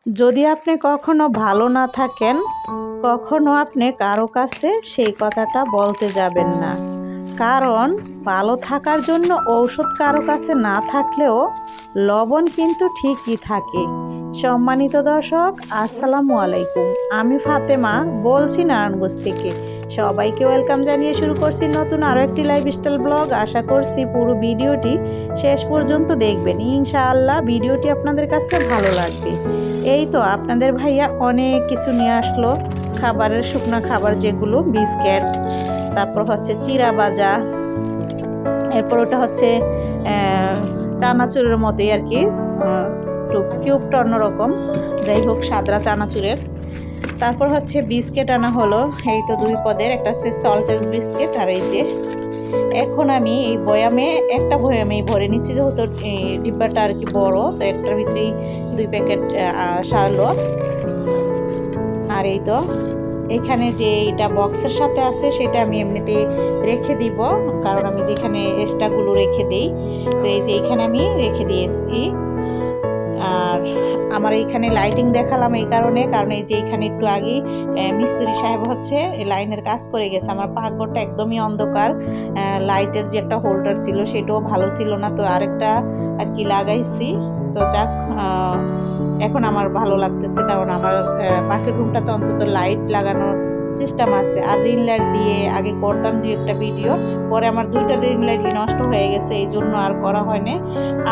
যদি আপনি কখনো ভালো না থাকেন, কখনো আপনি কারো কাছে সেই কথাটা বলতে যাবেন না। কারণ ভালো থাকার জন্য ঔষধ কারো কাছে না থাকলেও লবণ কিন্তু ঠিকই থাকে। সম্মানিত দর্শক, আসসালামু আলাইকুম। আমি ফাতেমা বলছি নারায়ণগঞ্জ থেকে। সবাইকে ওয়েলকাম জানিয়ে শুরু করছি নতুন আরও একটি লাইফস্টাইল ব্লগ। আশা করছি পুরো ভিডিওটি শেষ পর্যন্ত দেখবেন। ইনশাআল্লাহ ভিডিওটি আপনাদের কাছে ভালো লাগবে। এই তো আপনাদের ভাইয়া অনেক কিছু নিয়ে আসলো, খাবারের শুকনো খাবার যেগুলো বিস্কিট, তারপর হচ্ছে চিড়া ভাজা, এরপর ওটা হচ্ছে চানাচুরের মতোই আর কি, একটু কিউবটা অন্যরকম, যাই হোক সাদরা চানাচুরের। তারপর হচ্ছে বিস্কিট আনা হলো, এই তো 2 পদের, একটা হচ্ছে সল্টেজ বিস্কিট। আর এই যে এখন আমি এই বয়ামে একটা বয়ামেই ভরে নিচ্ছি, যেহেতু ডিব্বাটা আর কি বড়, তো একটার ভিতরেই 2 প্যাকেট সারলো। আর এই তো এখানে যে এটা বক্সের সাথে আছে সেটা আমি এমনিতে রেখে দিব, কারণ আমি যেখানে এক্সট্রাগুলো রেখে দিই, তো এই যে এখানে আমি রেখে দিয়েছি। আর আমার এইখানে লাইটিং দেখালাম এই কারণ এই যে এখানে একটু আগেই মিস্ত্রি সাহেব হচ্ছে লাইনের কাজ করে গেছে। আমার পাকঘরটা একদমই অন্ধকার, লাইটের যে একটা হোল্ডার ছিল সেটাও ভালো ছিল না, তো আরেকটা আর কি লাগাইছি। তো যাক, এখন আমার ভালো লাগতেছে, কারণ আমার পাখির রুমটাতে অন্তত লাইট লাগানোর সিস্টেম আছে। আর রিং লাইট দিয়ে আগে করতাম 2-1টা ভিডিও, পরে আমার 2টা রিং লাইটই নষ্ট হয়ে গেছে, এই জন্য আর করা হয়নি।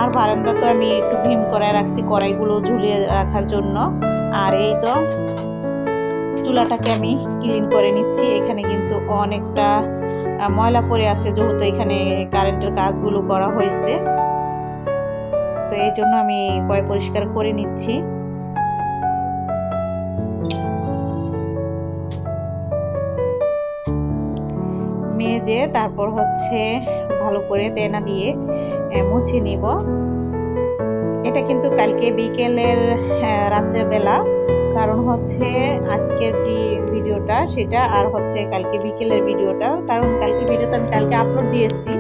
আর বারান্দা তো আমি একটু ভীম করায় রাখছি কড়াইগুলো ঝুলিয়ে রাখার জন্য। আর এই তো চুলাটাকে আমি ক্লিন করে নিচ্ছি। এখানে কিন্তু অনেকটা ময়লা পড়ে আছে, যেহেতু এখানে কারেন্টের কাজগুলো করা হয়েছে, তো এই জন্য আমি পরিষ্কার করে নিচ্ছি। মেজে তারপর হচ্ছে ভালো করে তেনা দিয়ে মুছে নিব। এটা কিন্তু কালকে বিকেলের রাতের বেলা, কারণ হচ্ছে আজকের যে ভিডিওটা সেটা আর হচ্ছে কালকে বিকেলের ভিডিওটা, কারণ কালকে ভিডিওটা আমি কালকে আপলোড দিয়েছি,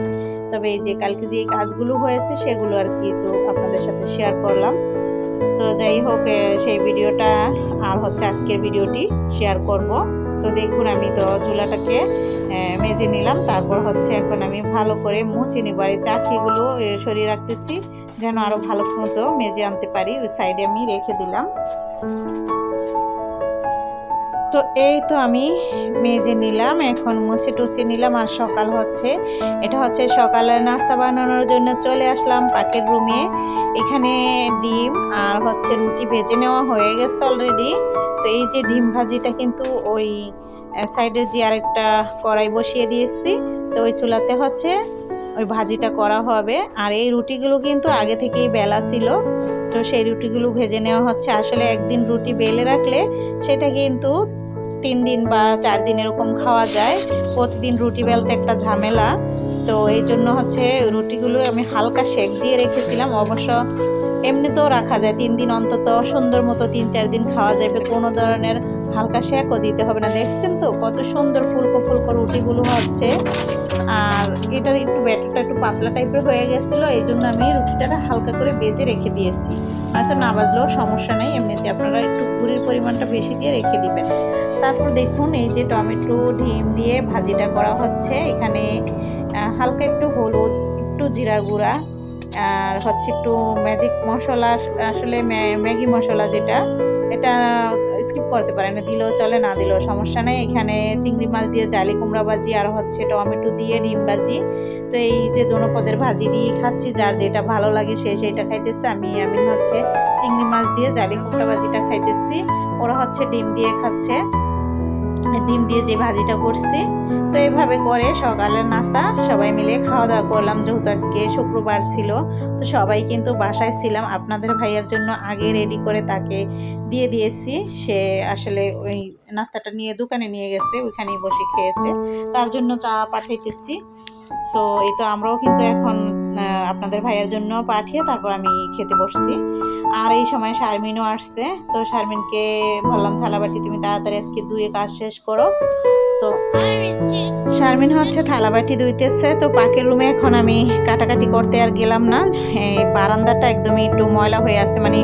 তবে এই যে কালকে যে কাজগুলো হয়েছে সেগুলো আর কি একটু আপনাদের সাথে শেয়ার করলাম। তো যাই হোক, সেই ভিডিওটা আর হচ্ছে আজকের ভিডিওটি শেয়ার করব। তো দেখুন আমি তো চুলাটাকে মেজে নিলাম, তারপর হচ্ছে এখন আমি ভালো করে মুছে নিব। আর এই চাকরিগুলো সরিয়ে রাখতেছি যেন আরও ভালো মতো মেজে আনতে পারি, ওই সাইডে আমি রেখে দিলাম। তো এই তো আমি মেজে নিলাম, এখন মুছে টুছে নিলাম। আর সকাল হচ্ছে, এটা হচ্ছে সকালের নাস্তা বানানোর জন্য চলে আসলাম পাকের রুমে। এখানে ডিম আর হচ্ছে রুটি ভেজে নেওয়া হয়ে গেছে অলরেডি। তো এই যে ডিম ভাজিটা কিন্তু ওই সাইডে যে আরেকটা কড়াই বসিয়ে দিয়েছি, তো ওই চুলাতে হচ্ছে ওই ভাজিটা করা হবে। আর এই রুটিগুলো কিন্তু আগে থেকেই বেলা ছিল, তো সেই রুটিগুলো ভেজে নেওয়া হচ্ছে। আসলে একদিন রুটি বেলে রাখলে সেটা কিন্তু 3 দিন বা 4 দিন এরকম খাওয়া যায়। প্রতিদিন রুটি বেলতে একটা ঝামেলা, তো এই জন্য হচ্ছে রুটিগুলো আমি হালকা সেক দিয়ে রেখেছিলাম। অবশ্য এমনিতেও রাখা যায় 3 দিন অন্তত, সুন্দর মতো 3-4 দিন খাওয়া যাবে, কোনো ধরনের হালকা সেকও দিতে হবে না। দেখছেন তো কত সুন্দর ফুলকো ফুলকো রুটিগুলো হচ্ছে। আর এটার একটু ব্যাটারটা একটু পাতলা টাইপের হয়ে গেছিলো, এই জন্য আমি রুটিটা হালকা করে বেজে রেখে দিয়েছি, হয়তো না বাজলেও সমস্যা নেই, এমনিতে আপনারা একটু গুঁড়ির পরিমাণটা বেশি দিয়ে রেখে দিবেন। তারপর দেখুন এই যে টমেটো ডিম দিয়ে ভাজিটা করা হচ্ছে। এখানে হালকা একটু হলুদ, একটু জিরার গুঁড়া, আর হচ্ছে একটু ম্যাজিক মশলা, আসলে ম্যাগি মশলা যেটা, এটা স্কিপ করতে পারেন, দিলেও চলে না দিলেও সমস্যা নেই। এখানে চিংড়ি মাছ দিয়ে জালি কুমড়া ভাজি, আর হচ্ছে টমেটো দিয়ে ডিম ভাজি। তো এই যে দোনো পদের ভাজি দিয়ে খাচ্ছি, যার যেটা ভালো লাগে সে সেইটা খাইতেছে। আমি হচ্ছে চিংড়ি মাছ দিয়ে জালি কুমড়া ভাজিটা খাইতেছি, ওরা হচ্ছে ডিম দিয়ে খাচ্ছে, ডিম দিয়ে যে ভাজিটা করছি। তো এইভাবে করে সকালের নাস্তা সবাই মিলে খাওয়া দাওয়া করলাম, যেহেতু আজকে শুক্রবার ছিল, তো সবাই কিন্তু বাসায় ছিলাম। আপনাদের ভাইয়ার জন্য আগে রেডি করে তাকে দিয়ে দিয়েছি, সে আসলে ওই নাস্তাটা নিয়ে দোকানে নিয়ে গেছে, ওইখানেই বসে খেয়েছে, তার জন্য চা পাঠাইতেছি। তো এই তো আমরাও কিন্তু এখন আপনাদের ভাইয়ের জন্য পাঠিয়ে তারপর আমি খেতে বসছি। আর এই সময় শারমিনও আসছে, তো শারমিনকে বললাম থালাবাটি তুমি তাড়াতাড়ি আজকে ধুয়ে কাজ শেষ করো। তো শারমিন হচ্ছে থালাবাটি ধুইতেছে। তো পাকের রুমে এখন আমি কাটাকাটি করতে আর গেলাম না, বারান্দাটা একদমই একটু ময়লা হয়ে আছে, মানে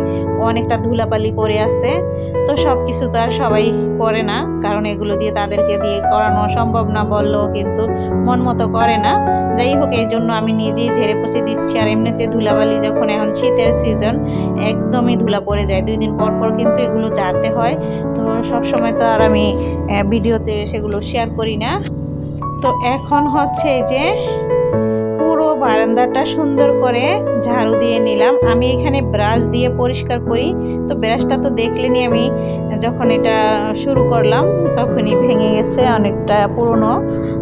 অনেকটা ধুলাবালি পড়ে আছে। তো সব কিছু তো আর সবাই করে না, কারণ এগুলো দিয়ে তাদেরকে দিয়ে করানো সম্ভব না বললেও কিন্তু মন মতো করে না। যাই হোক, এই জন্য আমি নিজেই ঝেড়ে পুছে দিচ্ছি। আর এমনিতে ধুলাবালি যখন এখন শীতের সিজন, একদমই ধুলা পড়ে যায়, 2 দিন পর পর কিন্তু এগুলো ঝাড়তে হয়। তো সব সময় তো আর আমি ভিডিওতে সেগুলো শেয়ার করি না। তো এখন হচ্ছে এই যে পুরো বারান্দাটা সুন্দর করে ঝাড়ু দিয়ে নিলাম। আমি এখানে ব্রাশ দিয়ে পরিষ্কার করি। তো ব্রাশটা তো দেখলেনি, আমি যখন এটা শুরু করলাম তখনই ভেঙে গেছে, অনেকটা পুরনো,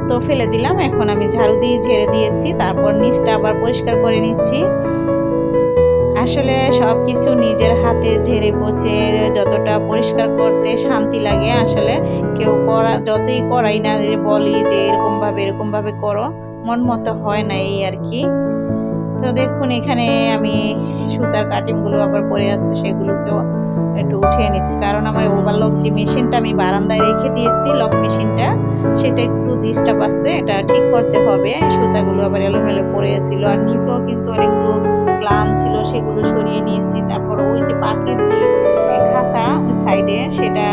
তো ফেলে দিলাম। এখন আমি ঝাড়ু দিয়ে ঝেড়ে দিয়েছি, তারপর নিচটা আবার পরিষ্কার করে নিচ্ছি। আসলে সব কিছু নিজের হাতে ঝেড়ে পোছে যতটা পরিষ্কার করতে শান্তি লাগে, আসলে কেউ যতই করাই না, যে বলি যে এরকমভাবে করো, মন মতো হয় না, এই আর কি। তো দেখুন এখানে আমি সুতার কাটিংগুলো আবার পরে আসছে, সেগুলোকেও একটু উঠিয়ে নিচ্ছি, কারণ আমার ওভারলক যে মেশিনটা আমি বারান্দায় রেখে দিয়েছি, লক মেশিনটা, সেটা একটু ডিস্টার্ব আসছে, এটা ঠিক করতে হবে। সুতাগুলো আবার এলোমেলো পড়ে আসছিল, আর নিচেও কিন্তু অনেকগুলো গ্লাম ছিল, সেগুলো সরিয়ে নিয়েছি। তারপর ওই যে পাখির যে খাঁচা ওই সাইডে, সেটা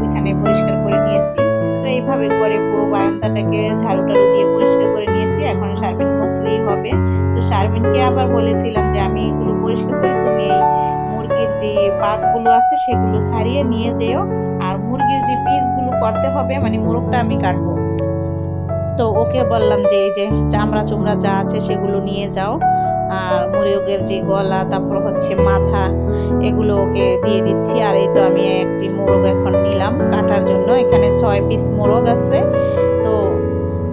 ওইখানে পরিষ্কার করে নিয়েছি। তো এইভাবে করে পুরো বারান্দাটাকে ঝাড়ু টাড়ু দিয়ে পরিষ্কার করে নিয়েছি। এখন শারমিন মুছলেই হবে। তো শারমিনকে আবার বলেছিলাম যে আমি এগুলো পরিষ্কার করি, তুমি এই মুরগির যে পাকগুলো আছে সেগুলো ছাড়িয়ে নিয়ে যেও, আর মুরগির যে পিসগুলো করতে হবে, মানে মোরগটা আমি কাটবো। তো ওকে বললাম যে এই যে চামড়া চুমড়া যা আছে সেগুলো নিয়ে যাও, আর মুরগের যে গলা, তারপর হচ্ছে মাথা, এগুলো ওকে দিয়ে দিচ্ছি। আর এই তো আমি একটি মোরগ এখন নিলাম কাটার জন্য। এখানে 6 পিস মোরগ আছে, তো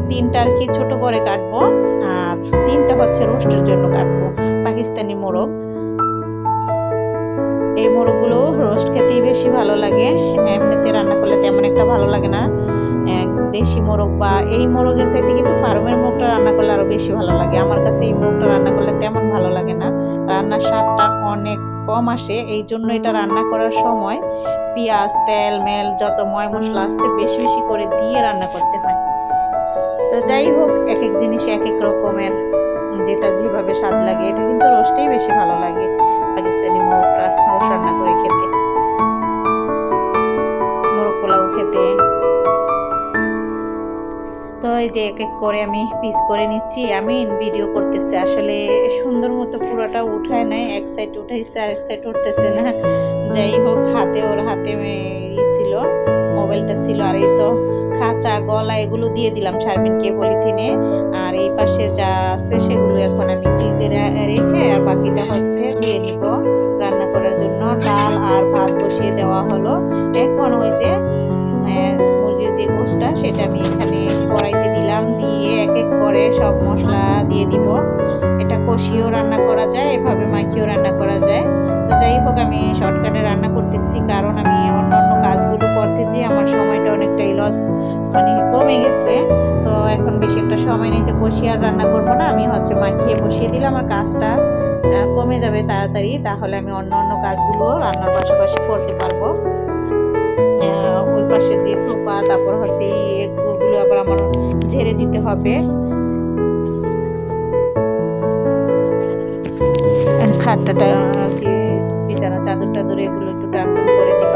3টা আর কি ছোট করে কাটবো, আর 3টা হচ্ছে রোস্টের জন্য কাটবো, পাকিস্তানি মোরগ। এই মোরগগুলো রোস্ট খেতেই বেশি ভালো লাগে, এমনিতে রান্না করলে তেমন একটা ভালো লাগে না। দেশি মোরগ বা এই মোরগের চাইতে কিন্তু ফার্মের মোরগটা রান্না করলে আরও বেশি ভালো লাগে। আমার কাছে এই মোরগটা রান্না করলে তেমন ভালো লাগে না, রান্নার স্বাদটা অনেক কম আসে। এই জন্য এটা রান্না করার সময় পেঁয়াজ, তেল, মেল যত ময় মশলা আছে বেশি বেশি করে দিয়ে রান্না করতে হয়। তো যাই হোক, এক এক জিনিস এক এক রকমের, যেটা যেভাবে স্বাদ লাগে। এটা কিন্তু রোস্টেই বেশি ভালো লাগে, পাকিস্তানি মোরগটা রোস্ট রান্না করে খেতে, মোরগ পোলাও খেতে। তো এই যে এক এক করে আমি পিস করে নিচ্ছি। আমি ভিডিও করতেছি, আসলে সুন্দর মতো পুরোটা উঠায় নাই, এক সাইড উঠাইছে আর এক সাইড উঠতেছে না। যাই হোক, ওর হাতে ছিল, মোবাইলটা ছিল। আর এই তো খাঁচা, গলা এগুলো দিয়ে দিলাম শারমিনকে পলিথিনে। আর এই পাশে যা আছে সেগুলো এখন আমি ফ্রিজে রেখে, আর বাকিটা হচ্ছে ধুয়ে নিব রান্না করার জন্য। ডাল আর ভাত বসিয়ে দেওয়া হলো। এখন ওই যে মুরগির যে গোশটা, সেটা আমি এখানে কড়াইতে দিলাম, দিয়ে এক এক করে সব মশলা দিয়ে দিব। এটা কষিয়েও রান্না করা যায়, এভাবে মাখিয়েও রান্না করা যায়। তো যাই হোক, আমি শর্টকাটে রান্না করতেছি, কারণ আমি অন্য কাজগুলো করতে যেয়ে আমার সময়টা অনেকটাই লস, মানে কমে গেছে। তো এখন বেশি একটা সময় নেই, তো কষিয়ে আর রান্না করবো না, আমি হচ্ছে মাখিয়ে বসিয়ে দিলাম, আমার কাজটা কমে যাবে তাড়াতাড়ি। তাহলে আমি অন্য কাজগুলো রান্নার পাশাপাশি করতে পারবো। ওই পাশে যে সোফা, তারপর হচ্ছে এগুলো আবার আমার ঝেড়ে দিতে হবে। খাটটা আর কি, বিছানা চাদর টাদর এগুলো একটু টান করে দিব।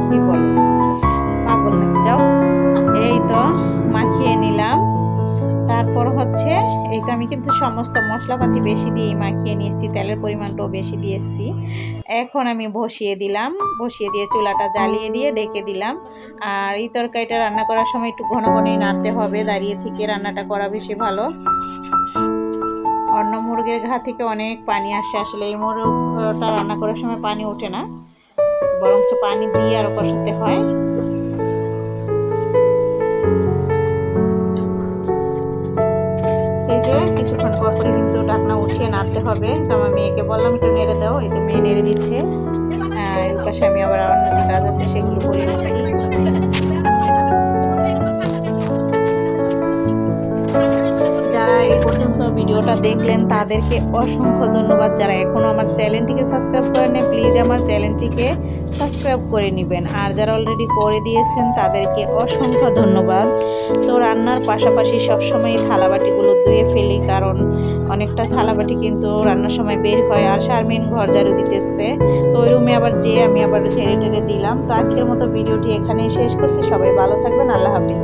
কি বল, পাগল নাকি, যাও। এই তো মাখিয়ে নিলাম। তারপর হচ্ছে এই তো আমি কিন্তু সমস্ত মশলাপাতি বেশি দিয়ে মাখিয়ে নিয়েছি, তেলের পরিমাণটাও বেশি দিয়েছি। এখন আমি বসিয়ে দিয়ে চুলাটা জ্বালিয়ে দিয়ে ডেকে দিলাম। আর এই তরকারিটা রান্না করার সময় একটু ঘন ঘনই নাড়তে হবে, দাঁড়িয়ে থেকে রান্নাটা করা বেশি ভালো। অন্য মুরগের ঘা থেকে অনেক পানি আসে, আসলে এই মুরগটা রান্না করার সময় পানি ওঠে না, বরঞ্চ পানি দিয়ে আরও কষাতে হয়। কিছুক্ষণ পর পরে কিন্তু ঢাকনা উঠিয়ে নাড়তে হবে। তো আমার মেয়েকে বললাম একটু নেড়ে দাও, এই তো মেয়ে নেড়ে দিচ্ছে। এর পাশে আমি আবার অন্য যে কাজ আছে সেগুলো করে নিচ্ছি। যারা এই পর্যন্ত ভিডিও ভিডিওটা দেখলেন তাদেরকে অসংখ্য ধন্যবাদ। যারা এখনও আমার চ্যানেলটিকে সাবস্ক্রাইব করেন প্লিজ আমার চ্যানেলটিকে সাবস্ক্রাইব করে নেবেন, আর যারা অলরেডি করে দিয়েছেন তাদেরকে অসংখ্য ধন্যবাদ। তো রান্নার পাশাপাশি সবসময় থালাবাটিগুলো ধুয়ে ফেলি, কারণ অনেকটা থালাবাটি কিন্তু রান্নার সময় বের হয়। আর শারমিন ঘর ঝাড়ু দিতেছে, তো ওই রুমে আবার আমি আবার ঝেড়ে টেড়ে দিলাম। তো আজকের মতো ভিডিওটি এখানেই শেষ করছি। সবাই ভালো থাকবেন, আল্লাহ হাফিজ।